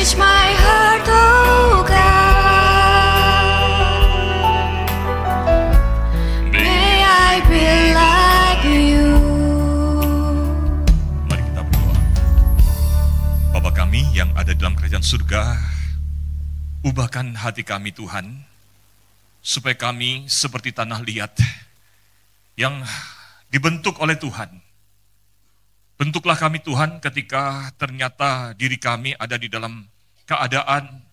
Search my heart, oh God. May I be like you. Mari kita berdoa. Bapa kami yang ada dalam kerajaan surga, ubahkan hati kami Tuhan, supaya kami seperti tanah liat yang dibentuk oleh Tuhan. Bentuklah kami Tuhan ketika ternyata diri kami ada di dalam keadaan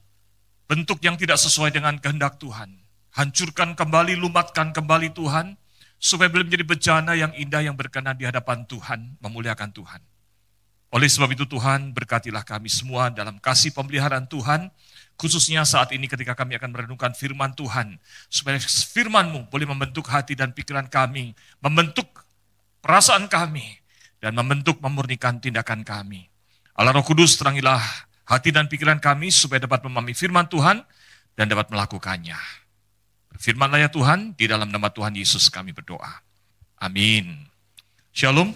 bentuk yang tidak sesuai dengan kehendak Tuhan. Hancurkan kembali, lumatkan kembali Tuhan, supaya boleh menjadi bejana yang indah yang berkenan di hadapan Tuhan, memuliakan Tuhan. Oleh sebab itu Tuhan, berkatilah kami semua dalam kasih pemeliharaan Tuhan, khususnya saat ini ketika kami akan merenungkan firman Tuhan, supaya firman-Mu boleh membentuk hati dan pikiran kami, membentuk perasaan kami, dan memurnikan tindakan kami. Allah Roh Kudus, terangilah hati dan pikiran kami supaya dapat memahami firman Tuhan dan dapat melakukannya. Berfirmanlah ya Tuhan, di dalam nama Tuhan Yesus kami berdoa. Amin. Shalom.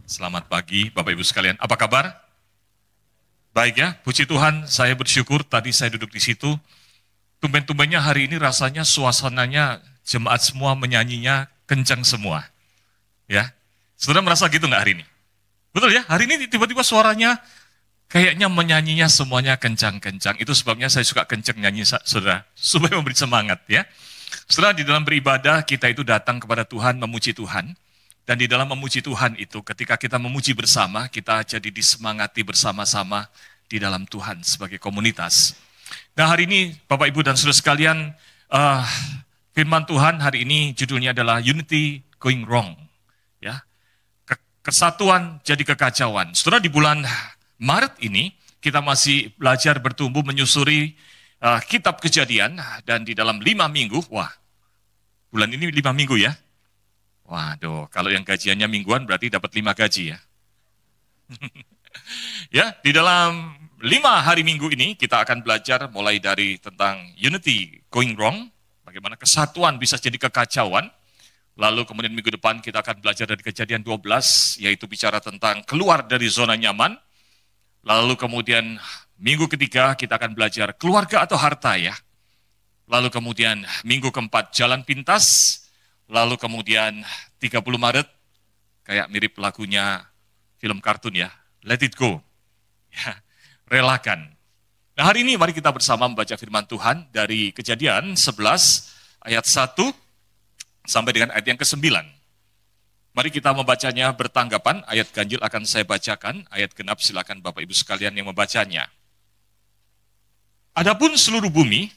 Selamat pagi Bapak Ibu sekalian. Apa kabar? Baik ya, puji Tuhan, saya bersyukur tadi saya duduk di situ. Tumben-tumbennya hari ini rasanya suasananya jemaat semua menyanyinya kencang semua. Ya. Saudara merasa gitu nggak hari ini? Betul ya, hari ini tiba-tiba suaranya kayaknya menyanyinya semuanya kencang-kencang. Itu sebabnya saya suka kencang nyanyi, saudara, supaya memberi semangat ya. Saudara, di dalam beribadah kita itu datang kepada Tuhan, memuji Tuhan. Dan di dalam memuji Tuhan itu, ketika kita memuji bersama, kita jadi disemangati bersama-sama di dalam Tuhan sebagai komunitas. Nah hari ini Bapak Ibu dan saudara sekalian, firman Tuhan hari ini judulnya adalah Unity Going Wrong. Ya. Kesatuan jadi kekacauan. Saudara, di bulan Maret ini kita masih belajar bertumbuh menyusuri kitab Kejadian, dan di dalam 5 minggu, wah bulan ini 5 minggu ya. Waduh, kalau yang gajiannya mingguan berarti dapat 5 gaji ya. Ya, di dalam 5 hari minggu ini kita akan belajar mulai dari tentang unity going wrong, bagaimana kesatuan bisa jadi kekacauan. Lalu kemudian minggu depan kita akan belajar dari Kejadian 12, yaitu bicara tentang keluar dari zona nyaman. Lalu kemudian minggu ketiga kita akan belajar keluarga atau harta ya. Lalu kemudian minggu keempat jalan pintas. Lalu kemudian 30 Maret, kayak mirip lagunya film kartun ya, Let It Go. Ya, relakan. Nah hari ini mari kita bersama membaca firman Tuhan dari Kejadian 11 ayat 1 sampai dengan ayat yang ke-9. Mari kita membacanya bertanggapan, ayat ganjil akan saya bacakan, ayat genap silakan Bapak Ibu sekalian yang membacanya. Adapun seluruh bumi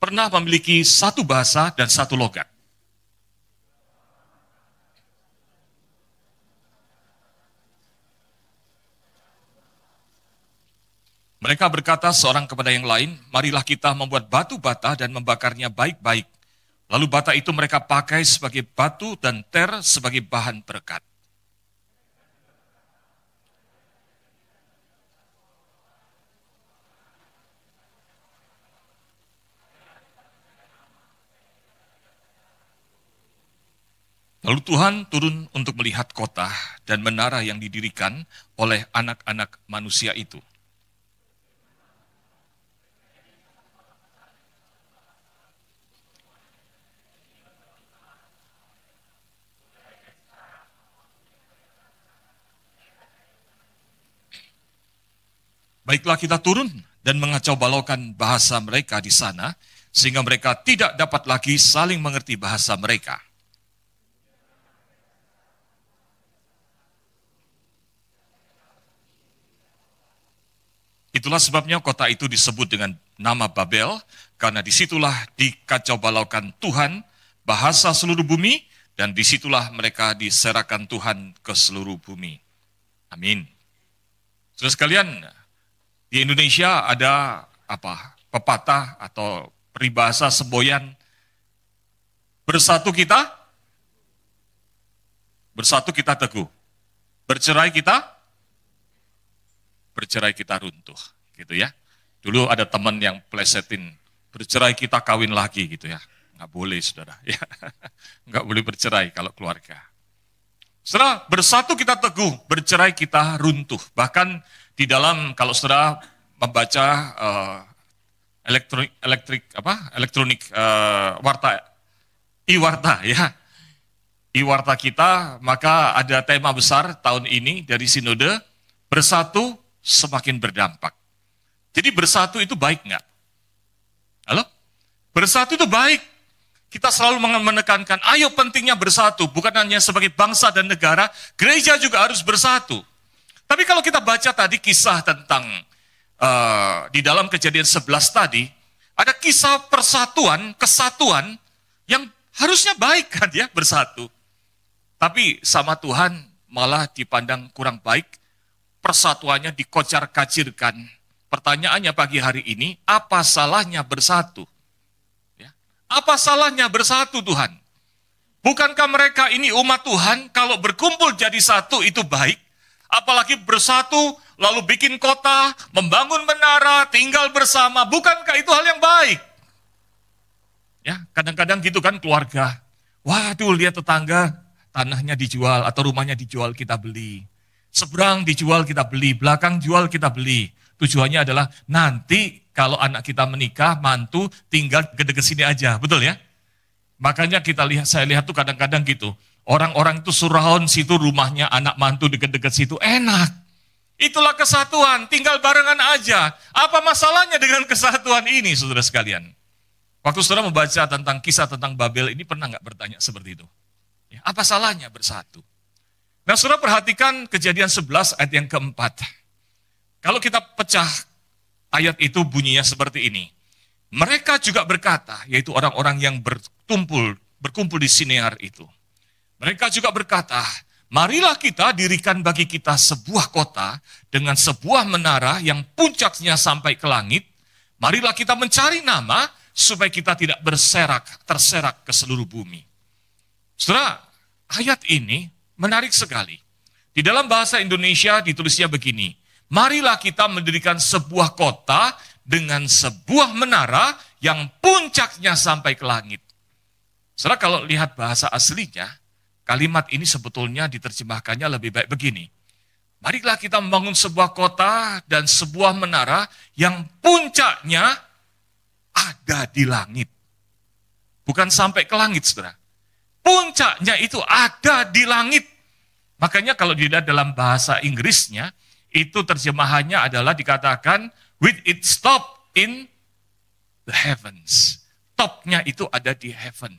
pernah memiliki satu bahasa dan satu logat. Mereka berkata seorang kepada yang lain, marilah kita membuat batu bata dan membakarnya baik-baik. Lalu bata itu mereka pakai sebagai batu dan ter sebagai bahan perekat. Lalu Tuhan turun untuk melihat kota dan menara yang didirikan oleh anak-anak manusia itu. Baiklah kita turun dan mengacau balaukan bahasa mereka di sana, sehingga mereka tidak dapat lagi saling mengerti bahasa mereka. Itulah sebabnya kota itu disebut dengan nama Babel, karena disitulah dikacau balaukan Tuhan, bahasa seluruh bumi, dan disitulah mereka diserahkan Tuhan ke seluruh bumi. Amin. Saudara sekalian, di Indonesia ada pepatah atau peribahasa semboyan, bersatu kita teguh, bercerai kita runtuh, gitu ya. Dulu ada teman yang plesetin, bercerai kita kawin lagi gitu ya. Nggak boleh saudara, ya. Nggak boleh bercerai kalau keluarga. Saudara, bersatu kita teguh, bercerai kita runtuh. Bahkan di dalam, kalau saudara membaca elektronik warta Iwarta ya. Iwarta kita, maka ada tema besar tahun ini dari Sinode, bersatu semakin berdampak. Jadi bersatu itu baik nggak? Halo? Bersatu itu baik. Kita selalu menekankan, ayo pentingnya bersatu, bukan hanya sebagai bangsa dan negara, gereja juga harus bersatu. Tapi kalau kita baca tadi kisah tentang, di dalam Kejadian 11 tadi, ada kisah persatuan, kesatuan, yang harusnya baik kan ya, bersatu. Tapi sama Tuhan malah dipandang kurang baik, persatuannya dikocar-kacirkan. Pertanyaannya pagi hari ini, apa salahnya bersatu? Ya. Apa salahnya bersatu Tuhan? Bukankah mereka ini umat Tuhan, kalau berkumpul jadi satu itu baik? Apalagi bersatu, lalu bikin kota, membangun menara, tinggal bersama, bukankah itu hal yang baik? Ya, kadang-kadang gitu kan keluarga, waduh lihat tetangga, tanahnya dijual atau rumahnya dijual, kita beli. Seberang dijual, kita beli. Belakang jual, kita beli. Tujuannya adalah nanti kalau anak kita menikah, mantu, tinggal deket-deket sini aja. Betul ya? Makanya saya lihat tuh kadang-kadang gitu. Orang-orang itu surround situ rumahnya, anak mantu deket-deket situ. Enak. Itulah kesatuan, tinggal barengan aja. Apa masalahnya dengan kesatuan ini, saudara sekalian? Waktu saudara membaca tentang kisah tentang Babel ini, pernah nggak bertanya seperti itu? Ya, apa salahnya bersatu? Nah, saudara perhatikan Kejadian 11 ayat yang keempat. Kalau kita pecah ayat itu bunyinya seperti ini. Mereka juga berkata, yaitu orang-orang yang berkumpul di Sinear itu. Mereka juga berkata, marilah kita dirikan bagi kita sebuah kota dengan sebuah menara yang puncaknya sampai ke langit. Marilah kita mencari nama supaya kita tidak terserak ke seluruh bumi. Saudara, ayat ini menarik sekali. Di dalam bahasa Indonesia ditulisnya begini, marilah kita mendirikan sebuah kota dengan sebuah menara yang puncaknya sampai ke langit. Saudara, kalau lihat bahasa aslinya, kalimat ini sebetulnya diterjemahkannya lebih baik begini. Marilah kita membangun sebuah kota dan sebuah menara yang puncaknya ada di langit. Bukan sampai ke langit, saudara. Puncaknya itu ada di langit. Makanya kalau dilihat dalam bahasa Inggrisnya, itu terjemahannya adalah dikatakan, with its top in the heavens. Topnya itu ada di heaven.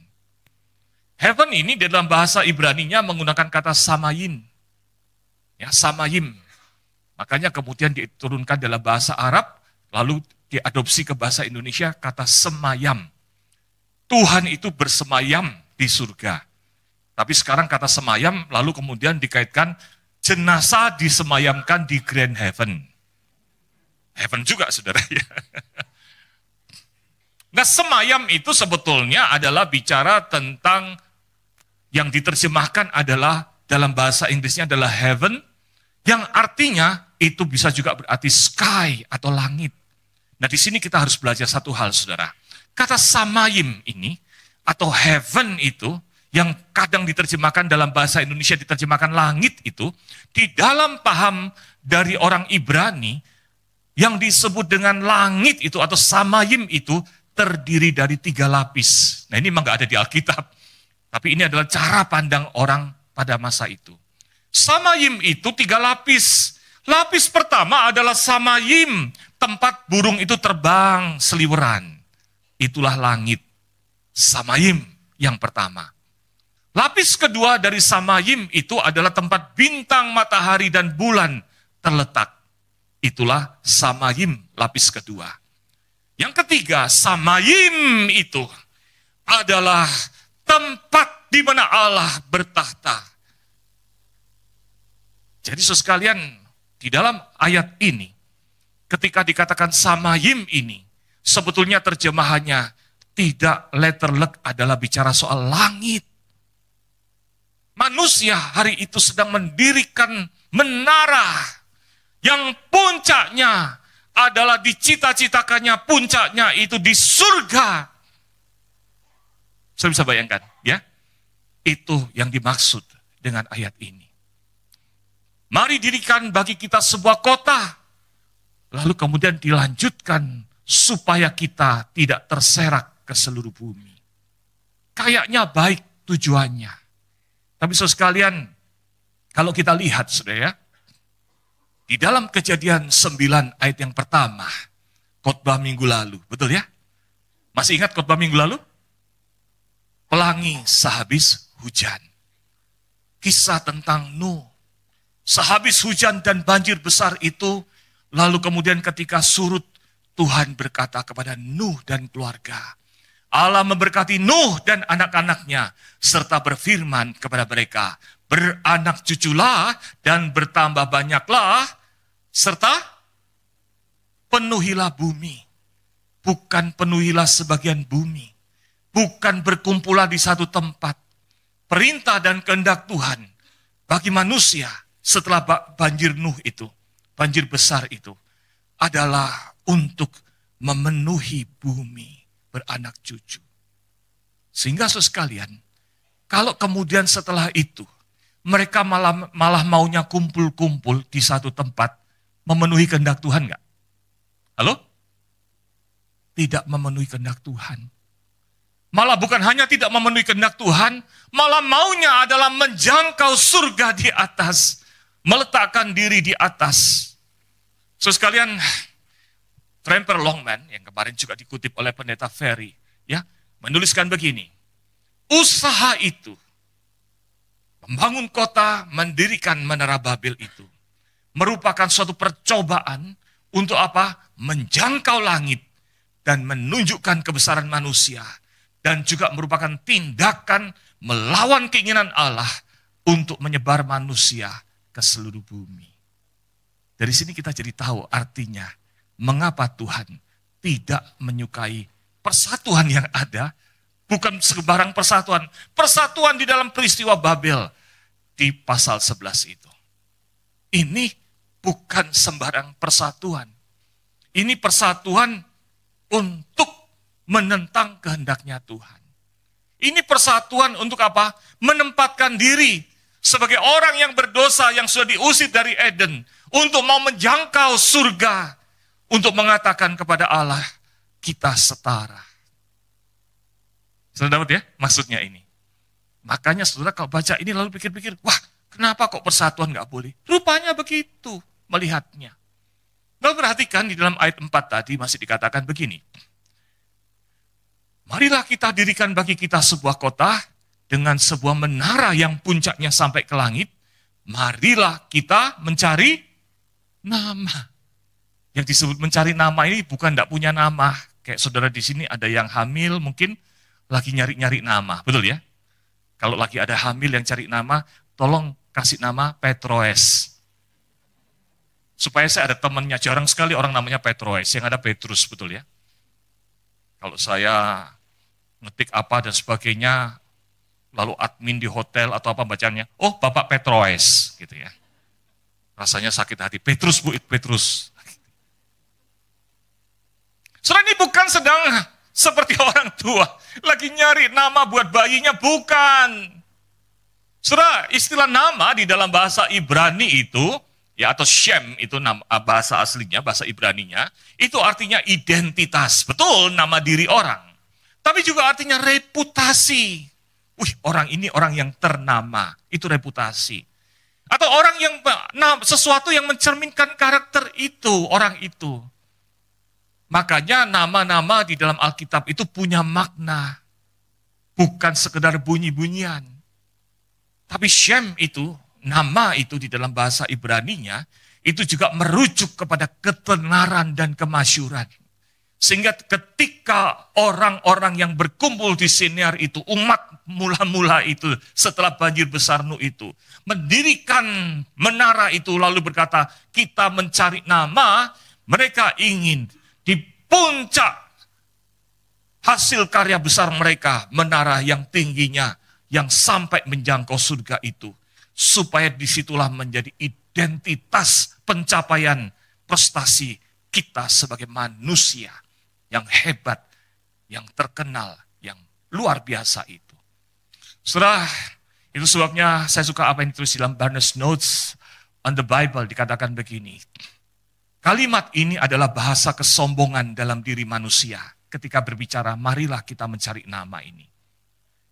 Heaven ini dalam bahasa Ibraninya menggunakan kata samayim. Ya, samayim. Makanya kemudian diturunkan dalam bahasa Arab, lalu diadopsi ke bahasa Indonesia kata semayam. Tuhan itu bersemayam di surga. Tapi sekarang kata semayam lalu kemudian dikaitkan jenazah disemayamkan di Grand Heaven. Heaven juga saudara ya. Nah, semayam itu sebetulnya adalah bicara tentang yang diterjemahkan adalah dalam bahasa Inggrisnya adalah heaven, yang artinya itu bisa juga berarti sky atau langit. Nah, di sini kita harus belajar satu hal, saudara. Kata samayim ini atau heaven itu yang kadang diterjemahkan dalam bahasa Indonesia diterjemahkan langit itu, di dalam paham dari orang Ibrani yang disebut dengan langit itu atau samayim itu terdiri dari 3 lapis. Nah, ini memang nggak ada di Alkitab, tapi ini adalah cara pandang orang pada masa itu. Samayim itu 3 lapis. Lapis pertama adalah samayim, tempat burung itu terbang seliweran. Itulah langit. Samayim yang pertama. Lapis kedua dari samayim itu adalah tempat bintang, matahari, dan bulan terletak. Itulah samayim, lapis kedua. Yang ketiga, samayim itu adalah tempat di mana Allah bertahta. Jadi saudara sekalian, di dalam ayat ini, ketika dikatakan samayim ini, sebetulnya terjemahannya tidak letterlek adalah bicara soal langit. Manusia hari itu sedang mendirikan menara yang puncaknya adalah dicita-citakannya, puncaknya itu di surga. Saya bisa bayangkan, ya? Itu yang dimaksud dengan ayat ini. Mari dirikan bagi kita sebuah kota lalu kemudian dilanjutkan supaya kita tidak terserak ke seluruh bumi. Kayaknya baik tujuannya. Tapi saudara sekalian, kalau kita lihat saudara ya, di dalam Kejadian 9 ayat yang pertama, khotbah minggu lalu, betul ya? Masih ingat khotbah minggu lalu? Pelangi sehabis hujan. Kisah tentang Nuh. Sehabis hujan dan banjir besar itu, lalu kemudian ketika surut, Tuhan berkata kepada Nuh dan keluarga. Allah memberkati Nuh dan anak-anaknya, serta berfirman kepada mereka, beranak cuculah dan bertambah banyaklah, serta penuhilah bumi. Bukan penuhilah sebagian bumi. Bukan berkumpulah di satu tempat. Perintah dan kehendak Tuhan bagi manusia setelah banjir Nuh itu, banjir besar itu, adalah untuk memenuhi bumi, beranak cucu. Sehingga saudara sekalian, kalau kemudian setelah itu, mereka malah maunya kumpul-kumpul di satu tempat, memenuhi kehendak Tuhan enggak? Halo? Tidak memenuhi kehendak Tuhan. Malah bukan hanya tidak memenuhi kehendak Tuhan, malah maunya adalah menjangkau surga di atas, meletakkan diri di atas. So sekalian, Tremper Longman yang kemarin juga dikutip oleh Pendeta Ferry, ya, menuliskan begini. Usaha itu, membangun kota, mendirikan Menara Babel itu, merupakan suatu percobaan untuk apa? Menjangkau langit dan menunjukkan kebesaran manusia. Dan juga merupakan tindakan melawan keinginan Allah untuk menyebar manusia ke seluruh bumi. Dari sini kita jadi tahu artinya mengapa Tuhan tidak menyukai persatuan yang ada, bukan sembarang persatuan. Persatuan di dalam peristiwa Babel di pasal 11 itu. Ini bukan sembarang persatuan. Ini persatuan untuk menentang kehendaknya Tuhan. Ini persatuan untuk apa? Menempatkan diri sebagai orang yang berdosa yang sudah diusir dari Eden untuk mau menjangkau surga, untuk mengatakan kepada Allah, kita setara. Saudara dapat ya maksudnya ini? Makanya saudara kalau baca ini lalu pikir-pikir, wah kenapa kok persatuan gak boleh? Rupanya begitu melihatnya. Lalu perhatikan di dalam ayat 4 tadi masih dikatakan begini. Marilah kita dirikan bagi kita sebuah kota dengan sebuah menara yang puncaknya sampai ke langit. Marilah kita mencari nama. Yang disebut mencari nama ini bukan tidak punya nama. Kayak saudara di sini ada yang hamil mungkin lagi nyari-nyari nama. Betul ya? Kalau lagi ada hamil yang cari nama, tolong kasih nama Petroes. Supaya saya ada temannya, jarang sekali orang namanya Petroes, yang ada Petrus, betul ya? Kalau saya ngetik apa dan sebagainya, lalu admin di hotel atau apa bacanya, oh Bapak Petroes, gitu ya. Rasanya sakit hati, Petrus Bu, Petrus. Saudara ini bukan sedang seperti orang tua, lagi nyari nama buat bayinya, bukan. Saudara, istilah nama di dalam bahasa Ibrani itu, ya atau Shem itu nama, bahasa aslinya, bahasa Ibraninya, itu artinya identitas, betul nama diri orang. Tapi juga artinya reputasi. Wih, orang ini orang yang ternama, itu reputasi. Atau orang yang, sesuatu yang mencerminkan karakter itu, orang itu. Makanya nama-nama di dalam Alkitab itu punya makna. Bukan sekedar bunyi-bunyian. Tapi Shem itu, nama itu di dalam bahasa Ibraninya, itu juga merujuk kepada ketenaran dan kemasyuran. Sehingga ketika orang-orang yang berkumpul di Sinear itu, umat mula-mula itu setelah banjir besar Nuh itu, mendirikan menara itu lalu berkata, kita mencari nama, mereka ingin di puncak hasil karya besar mereka, menara yang tingginya, yang sampai menjangkau surga itu. Supaya disitulah menjadi identitas pencapaian prestasi kita sebagai manusia yang hebat, yang terkenal, yang luar biasa itu. Saudara, itu sebabnya saya suka apa yang ditulis dalam Barnes Notes on the Bible, dikatakan begini. Kalimat ini adalah bahasa kesombongan dalam diri manusia ketika berbicara, marilah kita mencari nama ini.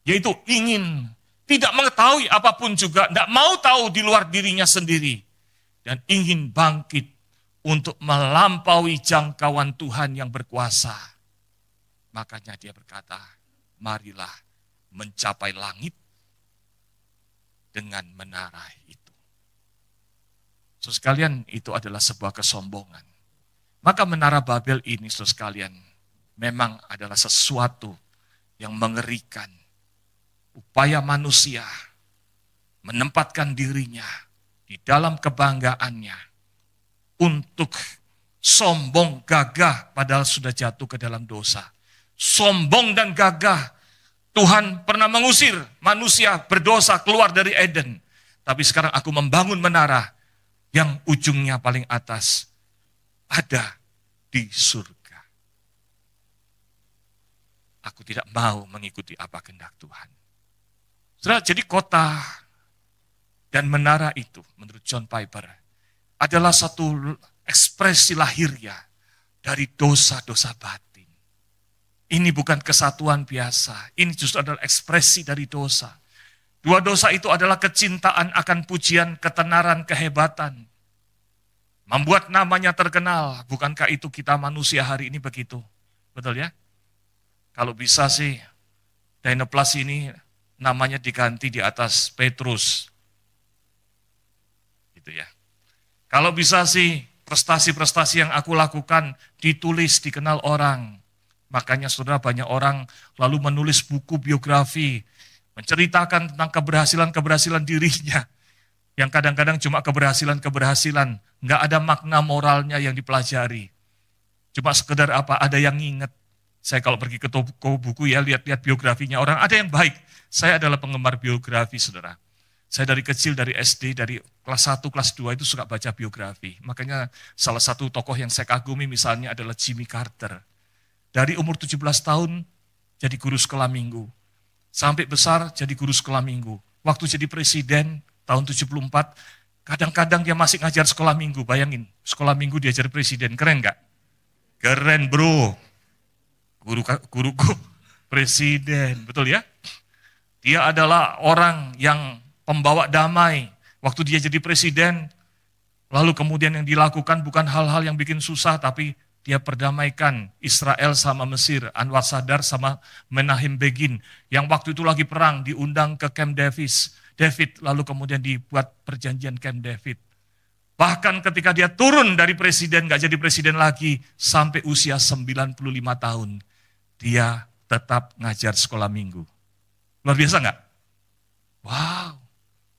Yaitu ingin, tidak mengetahui apapun juga, tidak mau tahu di luar dirinya sendiri. Dan ingin bangkit untuk melampaui jangkauan Tuhan yang berkuasa. Makanya dia berkata, marilah mencapai langit dengan menara itu. Saudara sekalian, itu adalah sebuah kesombongan. Maka menara Babel ini, saudara sekalian, memang adalah sesuatu yang mengerikan. Upaya manusia menempatkan dirinya di dalam kebanggaannya untuk sombong, gagah, padahal sudah jatuh ke dalam dosa. Sombong dan gagah. Tuhan pernah mengusir manusia berdosa keluar dari Eden. Tapi sekarang aku membangun menara yang ujungnya paling atas ada di surga. Aku tidak mau mengikuti apa kehendak Tuhan. Saudara, jadi kota dan menara itu menurut John Piper adalah satu ekspresi lahirnya dari dosa-dosa batin. Ini bukan kesatuan biasa, ini justru adalah ekspresi dari dosa. Dua dosa itu adalah kecintaan akan pujian, ketenaran, kehebatan. Membuat namanya terkenal, bukankah itu kita manusia hari ini begitu? Betul ya? Kalau bisa sih, Dinoplas ini namanya diganti di atas Petrus. Gitu ya. Kalau bisa sih, prestasi-prestasi yang aku lakukan ditulis, dikenal orang. Makanya saudara, banyak orang lalu menulis buku biografi, menceritakan tentang keberhasilan-keberhasilan dirinya. Yang kadang-kadang cuma keberhasilan-keberhasilan, nggak ada makna moralnya yang dipelajari. Cuma sekedar apa, ada yang nginget. Saya kalau pergi ke toko buku ya, lihat-lihat biografinya orang, ada yang baik. Saya adalah penggemar biografi, saudara. Saya dari kecil, dari SD, dari kelas 1, kelas 2 itu suka baca biografi. Makanya salah satu tokoh yang saya kagumi misalnya adalah Jimmy Carter. Dari umur 17 tahun jadi guru sekolah minggu. Sampai besar jadi guru sekolah minggu. Waktu jadi presiden tahun 74, kadang-kadang dia masih ngajar sekolah minggu. Bayangin, sekolah minggu diajar presiden, keren gak? Keren bro. Guruku presiden, betul ya? Dia adalah orang yang pembawa damai. Waktu dia jadi presiden, lalu kemudian yang dilakukan bukan hal-hal yang bikin susah, tapi dia perdamaikan Israel sama Mesir, Anwar Sadat sama Menachem Begin, yang waktu itu lagi perang, diundang ke Camp David, lalu kemudian dibuat perjanjian Camp David. Bahkan ketika dia turun dari presiden, gak jadi presiden lagi, sampai usia 95 tahun, dia tetap ngajar sekolah minggu. Luar biasa gak? Wow,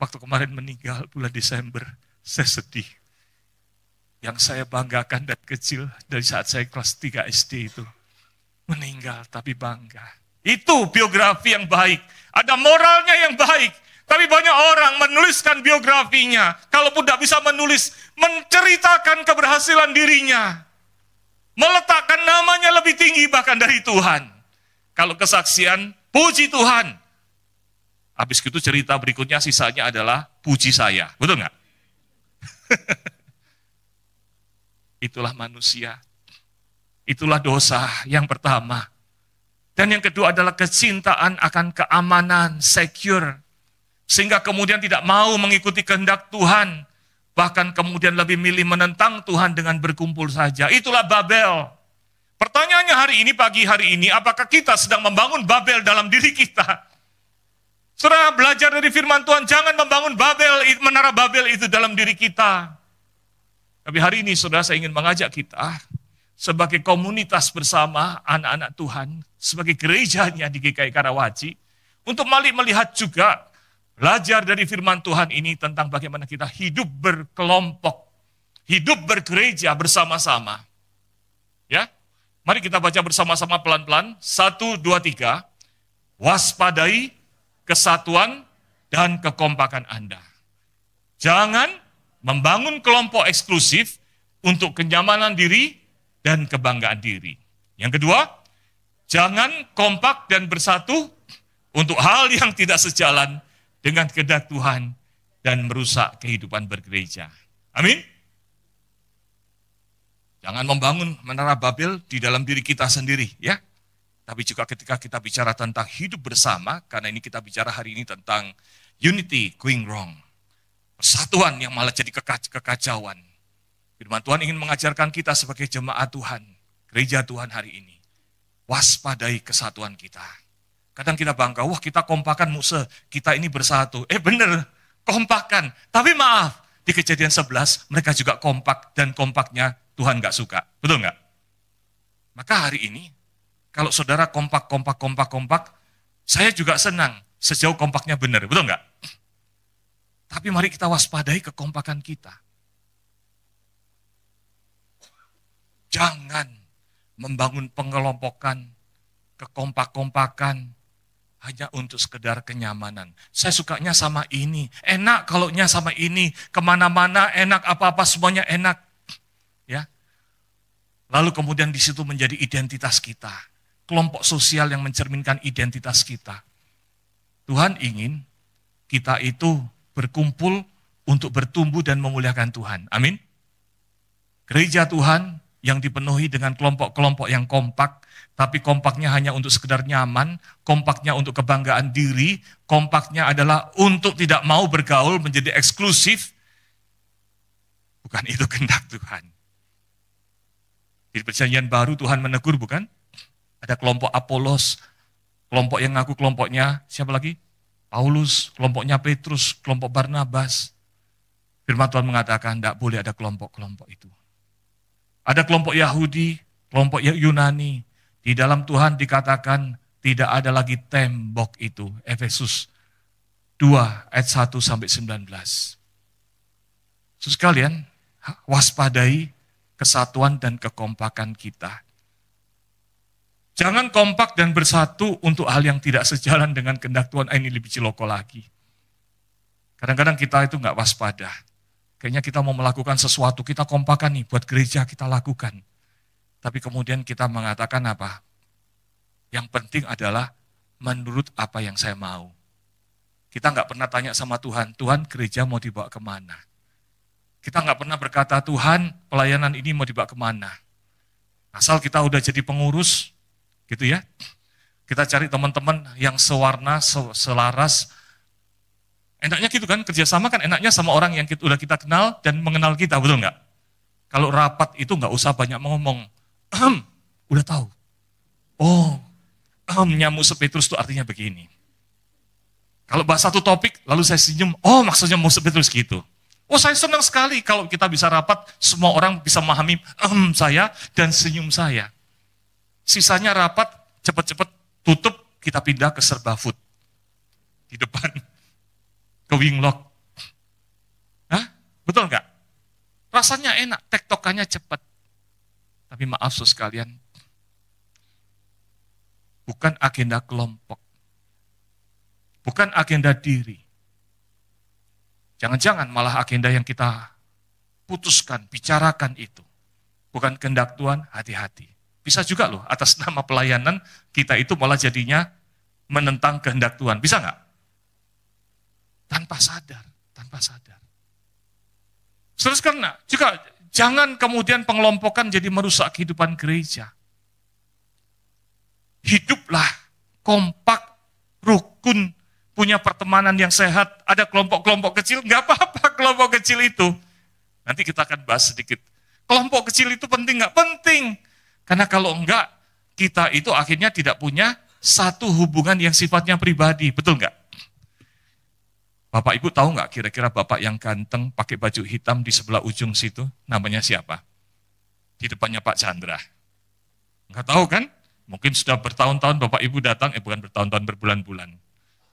waktu kemarin meninggal bulan Desember, saya sedih. Yang saya banggakan dari kecil, dari saat saya kelas 3 SD itu, meninggal tapi bangga. Itu biografi yang baik, ada moralnya yang baik. Tapi banyak orang menuliskan biografinya, kalaupun tidak bisa menulis, menceritakan keberhasilan dirinya. Meletakkan namanya lebih tinggi bahkan dari Tuhan. Kalau kesaksian, puji Tuhan. Habis itu cerita berikutnya sisanya adalah puji saya. Betul nggak? Itulah manusia. Itulah dosa yang pertama. Dan yang kedua adalah kecintaan akan keamanan, secure. Sehingga kemudian tidak mau mengikuti kehendak Tuhan. Bahkan kemudian lebih milih menentang Tuhan dengan berkumpul saja. Itulah Babel. Pertanyaannya hari ini, pagi hari ini, apakah kita sedang membangun Babel dalam diri kita? Saudara, belajar dari firman Tuhan, jangan membangun Babel, menara Babel itu dalam diri kita. Tapi hari ini, saudara, saya ingin mengajak kita, sebagai komunitas bersama anak-anak Tuhan, sebagai gerejanya di GKI Karawaci, untuk melihat juga, belajar dari firman Tuhan ini tentang bagaimana kita hidup berkelompok, hidup bergereja bersama-sama. Ya, mari kita baca bersama-sama pelan-pelan. 1, 2, 3. Waspadai kesatuan dan kekompakan Anda. Jangan membangun kelompok eksklusif untuk kenyamanan diri dan kebanggaan diri. Yang kedua, jangan kompak dan bersatu untuk hal yang tidak sejalan dengan kehendak Tuhan dan merusak kehidupan bergereja. Amin. Jangan membangun menara Babel di dalam diri kita sendiri, ya. Tapi juga ketika kita bicara tentang hidup bersama, karena ini kita bicara hari ini tentang unity going wrong. Persatuan yang malah jadi kekacauan. Firman Tuhan ingin mengajarkan kita sebagai jemaat Tuhan, gereja Tuhan hari ini. Waspadai kesatuan kita. Kadang kita bangga, wah kita kompakan Muse, kita ini bersatu. Bener, kompakan. Tapi maaf, di Kejadian 11 mereka juga kompak dan kompaknya Tuhan gak suka. Betul gak? Maka hari ini, kalau saudara kompak, saya juga senang sejauh kompaknya benar. Betul gak? Tapi mari kita waspadai kekompakan kita. Jangan membangun pengelompokan, kekompak-kompakan, hanya untuk sekedar kenyamanan. Saya sukanya sama ini, enak kalaunya sama ini, kemana-mana enak, apa-apa semuanya enak. Ya. Lalu kemudian di situ menjadi identitas kita. Kelompok sosial yang mencerminkan identitas kita. Tuhan ingin kita itu berkumpul untuk bertumbuh dan memuliakan Tuhan. Amin. Gereja Tuhan yang dipenuhi dengan kelompok-kelompok yang kompak, tapi kompaknya hanya untuk sekedar nyaman, kompaknya untuk kebanggaan diri, kompaknya adalah untuk tidak mau bergaul menjadi eksklusif. Bukan itu kehendak Tuhan. Di Perjanjian Baru Tuhan menegur, bukan? Ada kelompok Apolos, kelompok yang ngaku kelompoknya, siapa lagi? Paulus, kelompoknya Petrus, kelompok Barnabas. Firman Tuhan mengatakan tidak boleh ada kelompok-kelompok itu. Ada kelompok Yahudi, kelompok Yunani. Di dalam Tuhan dikatakan tidak ada lagi tembok itu. Efesus 2 ayat 1 sampai 19. Saudara sekalian, waspadai kesatuan dan kekompakan kita. Jangan kompak dan bersatu untuk hal yang tidak sejalan dengan kehendak Tuhan. Ini lebih ciloko lagi. Kadang-kadang kita itu nggak waspada. Kayaknya kita mau melakukan sesuatu, kita kompakan nih buat gereja kita lakukan. Tapi kemudian kita mengatakan apa? Yang penting adalah menurut apa yang saya mau. Kita nggak pernah tanya sama Tuhan, Tuhan gereja mau dibawa kemana? Kita nggak pernah berkata, Tuhan pelayanan ini mau dibawa kemana? Asal kita udah jadi pengurus, gitu ya. Kita cari teman-teman yang sewarna, selaras. Enaknya gitu kan, kerjasama kan enaknya sama orang yang udah kita kenal dan mengenal kita, betul nggak? Kalau rapat itu nggak usah banyak ngomong. Udah tahu. Oh, Muse Petrus itu artinya begini. Kalau bahas satu topik, lalu saya senyum, oh maksudnya Muse Petrus gitu. Oh saya senang sekali kalau kita bisa rapat, semua orang bisa memahami saya dan senyum saya. Sisanya rapat, cepat-cepat tutup, kita pindah ke serba food. Di depan, ke Winglock. Hah? Betul nggak? Rasanya enak, tektokannya cepat. Tapi maaf saudara sekalian, bukan agenda kelompok. Bukan agenda diri. Jangan-jangan malah agenda yang kita putuskan, bicarakan itu. Bukan kehendak Tuhan, hati-hati. Bisa juga loh, atas nama pelayanan, kita itu malah jadinya menentang kehendak Tuhan. Bisa nggak? Tanpa sadar. Terus karena juga jangan kemudian pengelompokan jadi merusak kehidupan gereja. Hiduplah kompak, rukun, punya pertemanan yang sehat, ada kelompok-kelompok kecil, nggak apa-apa kelompok kecil itu. Nanti kita akan bahas sedikit. Kelompok kecil itu penting nggak? Penting. Karena kalau enggak, kita itu akhirnya tidak punya satu hubungan yang sifatnya pribadi, betul nggak? Bapak Ibu tahu nggak kira-kira bapak yang ganteng pakai baju hitam di sebelah ujung situ, namanya siapa? Di depannya Pak Chandra. Nggak tahu kan? Mungkin sudah bertahun-tahun Bapak Ibu datang, bukan bertahun-tahun, berbulan-bulan.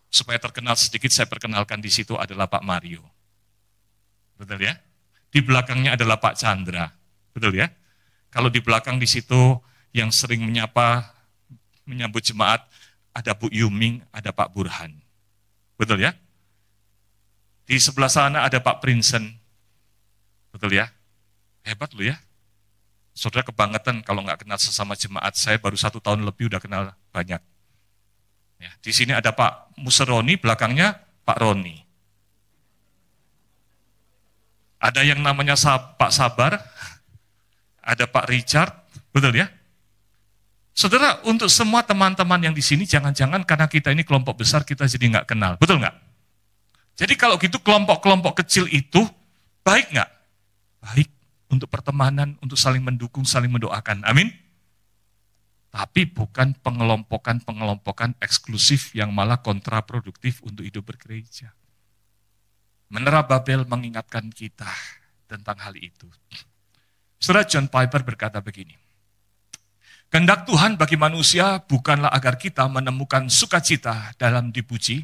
Supaya terkenal sedikit, saya perkenalkan di situ adalah Pak Mario. Betul ya? Di belakangnya adalah Pak Chandra. Betul ya? Kalau di belakang di situ yang sering menyambut jemaat, ada Bu Yuming, ada Pak Burhan. Betul ya? Di sebelah sana ada Pak Prinsen. Betul ya? Hebat lu ya. Saudara kebangetan kalau nggak kenal sesama jemaat, saya baru 1 tahun lebih udah kenal banyak. Ya, di sini ada Pak Museroni, belakangnya Pak Roni. Ada yang namanya Pak Sabar, ada Pak Richard, betul ya? Saudara, untuk semua teman-teman yang di sini, jangan-jangan karena kita ini kelompok besar, kita jadi nggak kenal, betul nggak? Jadi kalau gitu kelompok-kelompok kecil itu, baik nggak? Baik untuk pertemanan, untuk saling mendukung, saling mendoakan, amin? Tapi bukan pengelompokan eksklusif yang malah kontraproduktif untuk hidup bergereja. Menara Babel mengingatkan kita tentang hal itu. Saudara John Piper berkata begini, kehendak Tuhan bagi manusia bukanlah agar kita menemukan sukacita dalam dipuji,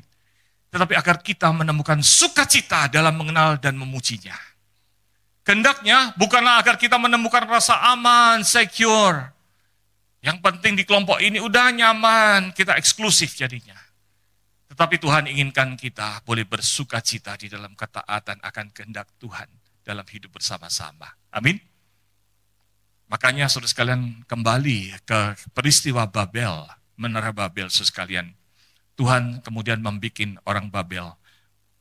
tetapi agar kita menemukan sukacita dalam mengenal dan memujinya. Kehendaknya bukanlah agar kita menemukan rasa aman, secure. Yang penting di kelompok ini udah nyaman, kita eksklusif jadinya. Tetapi Tuhan inginkan kita boleh bersukacita di dalam ketaatan akan kehendak Tuhan dalam hidup bersama-sama. Amin. Makanya saudara sekalian kembali ke peristiwa Babel, menara Babel saudara sekalian. Tuhan kemudian membuat orang Babel,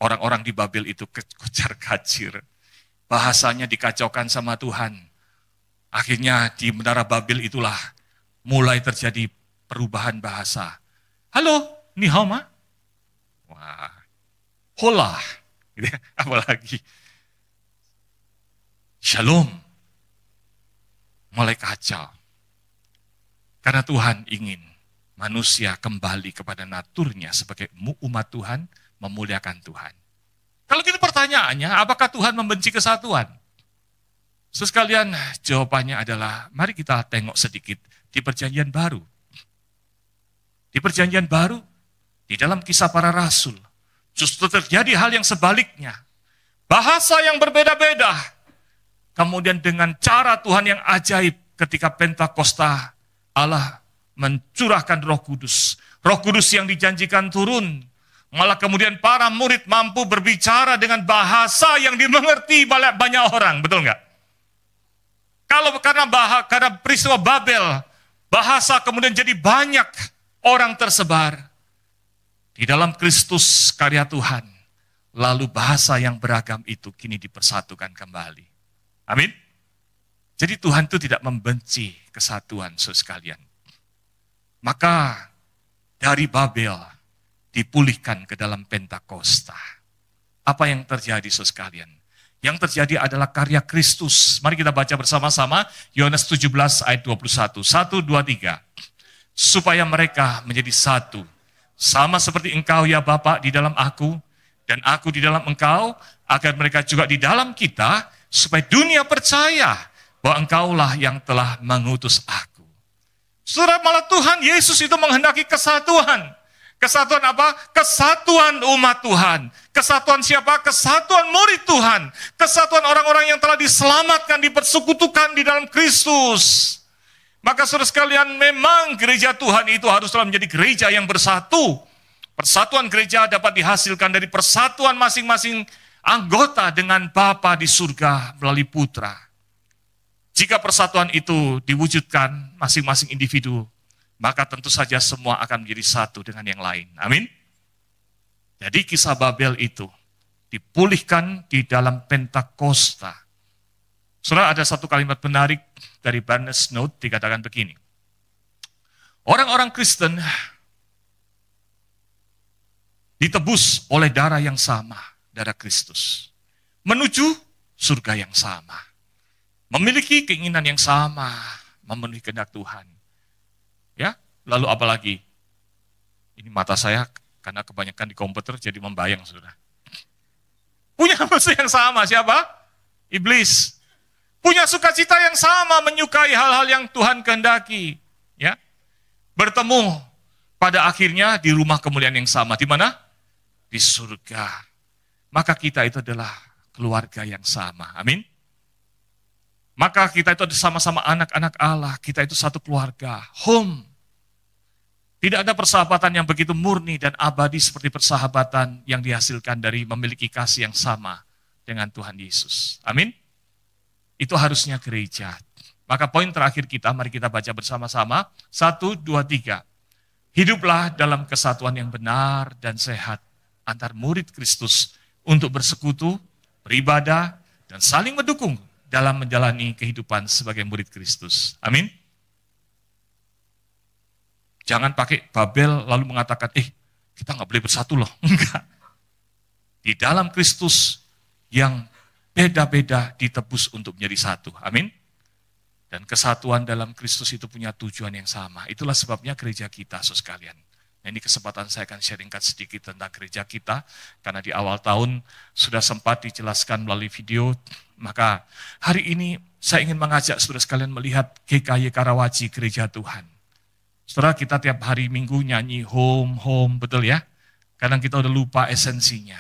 orang-orang di Babel itu kocar-kacir. Bahasanya dikacaukan sama Tuhan. Akhirnya di menara Babel itulah mulai terjadi perubahan bahasa. Halo, ni hao ma? Wah, hola, gitu ya. Apalagi shalom, mulai kacau. Karena Tuhan ingin manusia kembali kepada naturnya sebagai umat Tuhan, memuliakan Tuhan. Kalau gitu pertanyaannya, apakah Tuhan membenci kesatuan? Sekalian jawabannya adalah, mari kita tengok sedikit di Perjanjian Baru. Di Perjanjian Baru, di dalam Kisah Para Rasul, justru terjadi hal yang sebaliknya. Bahasa yang berbeda-beda. Kemudian dengan cara Tuhan yang ajaib ketika Pentakosta, Allah mencurahkan Roh Kudus. Roh Kudus yang dijanjikan turun. Malah kemudian para murid mampu berbicara dengan bahasa yang dimengerti banyak orang. Betul nggak? Kalau karena peristiwa Babel, bahasa kemudian jadi banyak orang tersebar. Di dalam Kristus karya Tuhan, lalu bahasa yang beragam itu kini dipersatukan kembali. Amin. Jadi Tuhan itu tidak membenci kesatuan saudara sekalian. Maka dari Babel dipulihkan ke dalam Pentakosta. Apa yang terjadi saudara sekalian? Yang terjadi adalah karya Kristus. Mari kita baca bersama-sama Yohanes 17 ayat 21. 1, 2, 3. Supaya mereka menjadi satu. Sama seperti engkau ya Bapa di dalam aku, dan aku di dalam engkau, agar mereka juga di dalam kita, supaya dunia percaya bahwa engkaulah yang telah mengutus aku. Saudara, malah Tuhan Yesus itu menghendaki kesatuan. Kesatuan apa? Kesatuan umat Tuhan. Kesatuan siapa? Kesatuan murid Tuhan. Kesatuan orang-orang yang telah diselamatkan, dipersekutukan di dalam Kristus. Maka saudara sekalian, memang gereja Tuhan itu haruslah menjadi gereja yang bersatu. Persatuan gereja dapat dihasilkan dari persatuan masing-masing anggota dengan Bapa di surga melalui Putra. Jika persatuan itu diwujudkan masing-masing individu, maka tentu saja semua akan menjadi satu dengan yang lain. Amin. Jadi kisah Babel itu dipulihkan di dalam Pentakosta. Saudara, ada satu kalimat menarik dari Barnes Note, dikatakan begini. Orang-orang Kristen ditebus oleh darah yang sama, darah Kristus. Menuju surga yang sama. Memiliki keinginan yang sama, memenuhi kehendak Tuhan. Ya, lalu apalagi? Ini mata saya karena kebanyakan di komputer jadi membayang, saudara. Punya musuh yang sama, siapa? Iblis. Punya sukacita yang sama, menyukai hal-hal yang Tuhan kehendaki. Ya, bertemu pada akhirnya di rumah kemuliaan yang sama. Di mana? Di surga. Maka kita itu adalah keluarga yang sama. Amin. Maka kita itu sama-sama anak-anak Allah. Kita itu satu keluarga. Home. Tidak ada persahabatan yang begitu murni dan abadi seperti persahabatan yang dihasilkan dari memiliki kasih yang sama dengan Tuhan Yesus. Amin. Itu harusnya gereja. Maka poin terakhir kita, mari kita baca bersama-sama. 1, 2, 3. Hiduplah dalam kesatuan yang benar dan sehat antar murid Kristus untuk bersekutu, beribadah, dan saling mendukung dalam menjalani kehidupan sebagai murid Kristus. Amin. Jangan pakai Babel lalu mengatakan, kita nggak boleh bersatu loh. Enggak. Di dalam Kristus yang beda-beda ditebus untuk menjadi satu. Amin. Dan kesatuan dalam Kristus itu punya tujuan yang sama. Itulah sebabnya gereja kita, saudara sekalian. Nah, ini kesempatan saya akan sharingkan sedikit tentang gereja kita. Karena di awal tahun sudah sempat dijelaskan melalui video. Maka hari ini saya ingin mengajak saudara sekalian melihat GKY Karawaci, gereja Tuhan. Saudara, kita tiap hari Minggu nyanyi home, home, betul ya? Kadang kita udah lupa esensinya.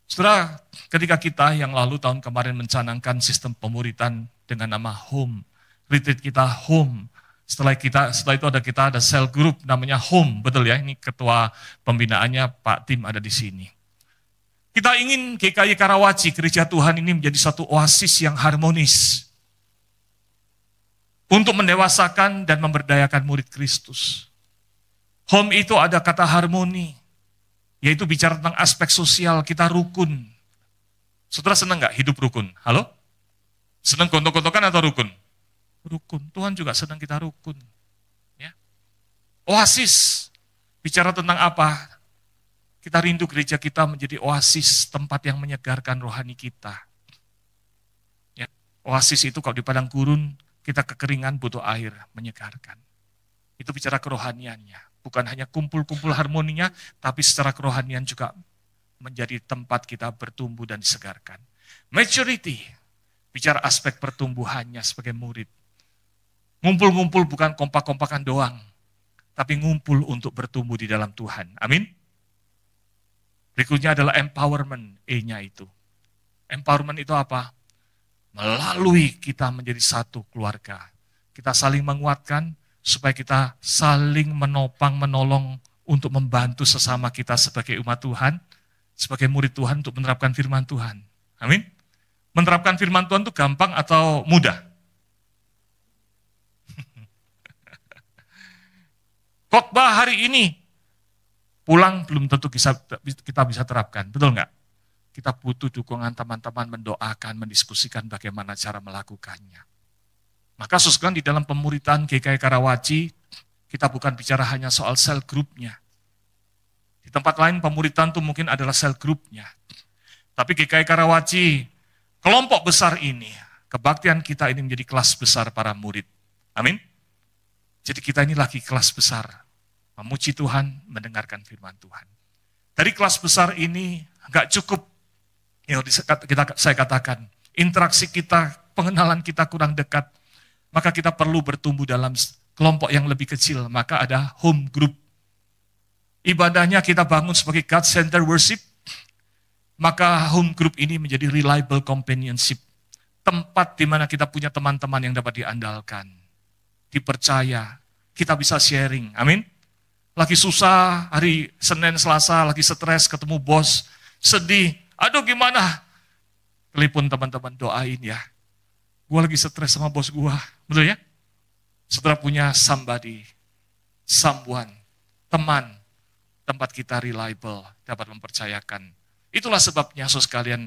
Saudara, ketika kita yang lalu tahun kemarin mencanangkan sistem pemuritan dengan nama home, retreat kita home. Setelah itu kita ada cell group namanya home, betul ya? Ini ketua pembinaannya Pak Tim ada di sini. Kita ingin GKY Karawaci, gereja Tuhan ini menjadi satu oasis yang harmonis untuk mendewasakan dan memberdayakan murid Kristus. Home itu ada kata harmoni, yaitu bicara tentang aspek sosial, kita rukun. Saudara senang nggak hidup rukun? Halo? Senang gontok-gontokan atau rukun? Rukun. Tuhan juga sedang kita rukun. Ya. Oasis. Bicara tentang apa? Kita rindu gereja kita menjadi oasis, tempat yang menyegarkan rohani kita. Ya. Oasis itu kalau di padang gurun, kita kekeringan butuh air, menyegarkan. Itu bicara kerohaniannya. Bukan hanya kumpul-kumpul harmoninya, tapi secara kerohanian juga menjadi tempat kita bertumbuh dan disegarkan. Maturity. Bicara aspek pertumbuhannya sebagai murid. Ngumpul-ngumpul bukan kompak-kompakan doang, tapi ngumpul untuk bertumbuh di dalam Tuhan. Amin. Berikutnya adalah empowerment, E-nya itu. Empowerment itu apa? Melalui kita menjadi satu keluarga. Kita saling menguatkan, supaya kita saling menopang, menolong untuk membantu sesama kita sebagai umat Tuhan, sebagai murid Tuhan untuk menerapkan firman Tuhan. Amin. Menerapkan firman Tuhan itu gampang atau mudah? Khotbah hari ini, pulang belum tentu kita bisa terapkan, betul nggak? Kita butuh dukungan teman-teman mendoakan, mendiskusikan bagaimana cara melakukannya. Maka saudara di dalam pemuritan GKY Karawaci, kita bukan bicara hanya soal sel grupnya. Di tempat lain pemuritan itu mungkin adalah sel grupnya. Tapi GKY Karawaci, kelompok besar ini, kebaktian kita ini menjadi kelas besar para murid. Amin. Jadi kita ini lagi kelas besar, memuji Tuhan, mendengarkan firman Tuhan. Dari kelas besar ini nggak cukup, saya katakan, interaksi kita, pengenalan kita kurang dekat, maka kita perlu bertumbuh dalam kelompok yang lebih kecil, maka ada home group. Ibadahnya kita bangun sebagai God-centered worship, maka home group ini menjadi reliable companionship, tempat di mana kita punya teman-teman yang dapat diandalkan, dipercaya, kita bisa sharing, amin. Lagi susah, hari Senin, Selasa, lagi stres, ketemu bos, sedih, aduh gimana? Telepon teman-teman, doain ya. Gue lagi stres sama bos gue, betul ya? Saudara punya somebody, someone, teman, tempat kita reliable, dapat mempercayakan. Itulah sebabnya, saudara sekalian,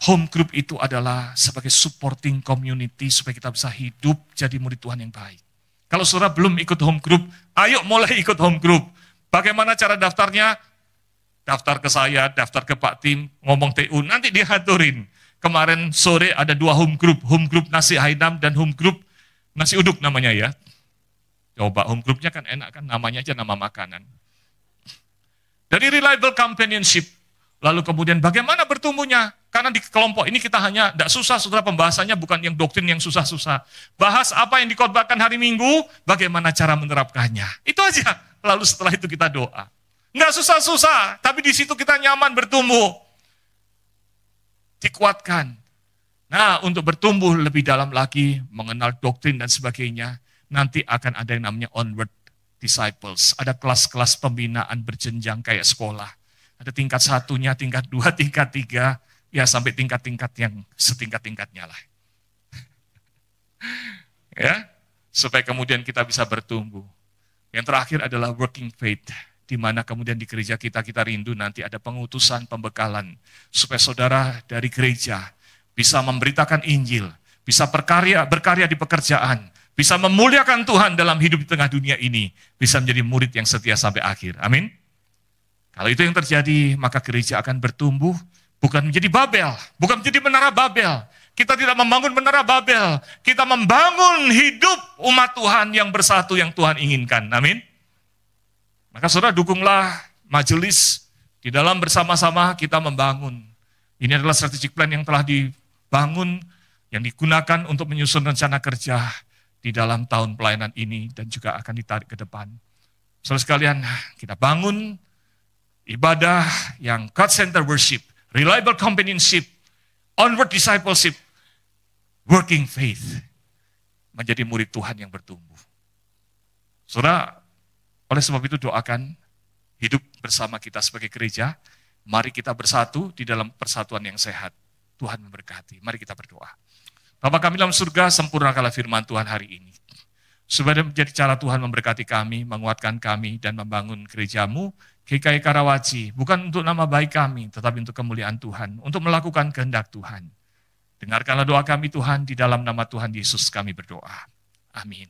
home group itu adalah sebagai supporting community supaya kita bisa hidup jadi murid Tuhan yang baik. Kalau saudara belum ikut home group, ayo mulai ikut home group. Bagaimana cara daftarnya? Daftar ke saya, daftar ke Pak Tim, ngomong TU, nanti diaturin. Kemarin sore ada 2 home group nasi Hainam dan home group nasi uduk namanya ya. Coba home groupnya kan enak kan, namanya aja nama makanan. Dari reliable companionship, lalu kemudian bagaimana bertumbuhnya? Karena di kelompok ini kita hanya, tidak susah, saudara, pembahasannya bukan yang doktrin yang susah-susah. Bahas apa yang dikhotbahkan hari Minggu, bagaimana cara menerapkannya. Itu aja. Lalu setelah itu kita doa. Nggak susah-susah, tapi di situ kita nyaman bertumbuh. Dikuatkan. Nah, untuk bertumbuh lebih dalam lagi, mengenal doktrin dan sebagainya, nanti akan ada yang namanya onward disciples. Ada kelas-kelas pembinaan berjenjang kayak sekolah. Ada tingkat 1-nya, tingkat 2, tingkat 3, ya sampai tingkat-tingkat yang setingkat-tingkatnya lah. Ya, supaya kemudian kita bisa bertumbuh. Yang terakhir adalah working faith, di mana kemudian di gereja kita rindu nanti ada pengutusan, pembekalan, supaya saudara dari gereja bisa memberitakan Injil, bisa berkarya di pekerjaan, bisa memuliakan Tuhan dalam hidup di tengah dunia ini, bisa menjadi murid yang setia sampai akhir. Amin. Kalau itu yang terjadi, maka gereja akan bertumbuh, bukan menjadi Babel, bukan menjadi menara Babel. Kita tidak membangun menara Babel, kita membangun hidup umat Tuhan yang bersatu yang Tuhan inginkan. Amin. Maka saudara dukunglah majelis di dalam bersama-sama kita membangun. Ini adalah strategic plan yang telah dibangun, yang digunakan untuk menyusun rencana kerja di dalam tahun pelayanan ini dan juga akan ditarik ke depan. Saudara sekalian, kita bangun ibadah yang God-centered worship, reliable companionship, onward discipleship, working faith, menjadi murid Tuhan yang bertumbuh. Saudara, oleh sebab itu doakan hidup bersama kita sebagai gereja. Mari kita bersatu di dalam persatuan yang sehat. Tuhan memberkati. Mari kita berdoa. Bapa kami dalam surga, sempurnakanlah firman Tuhan hari ini. Supaya menjadi cara Tuhan memberkati kami, menguatkan kami, dan membangun gereja-Mu, GKI Karawaci, bukan untuk nama baik kami, tetapi untuk kemuliaan Tuhan, untuk melakukan kehendak Tuhan. Dengarkanlah doa kami Tuhan, di dalam nama Tuhan Yesus kami berdoa. Amin.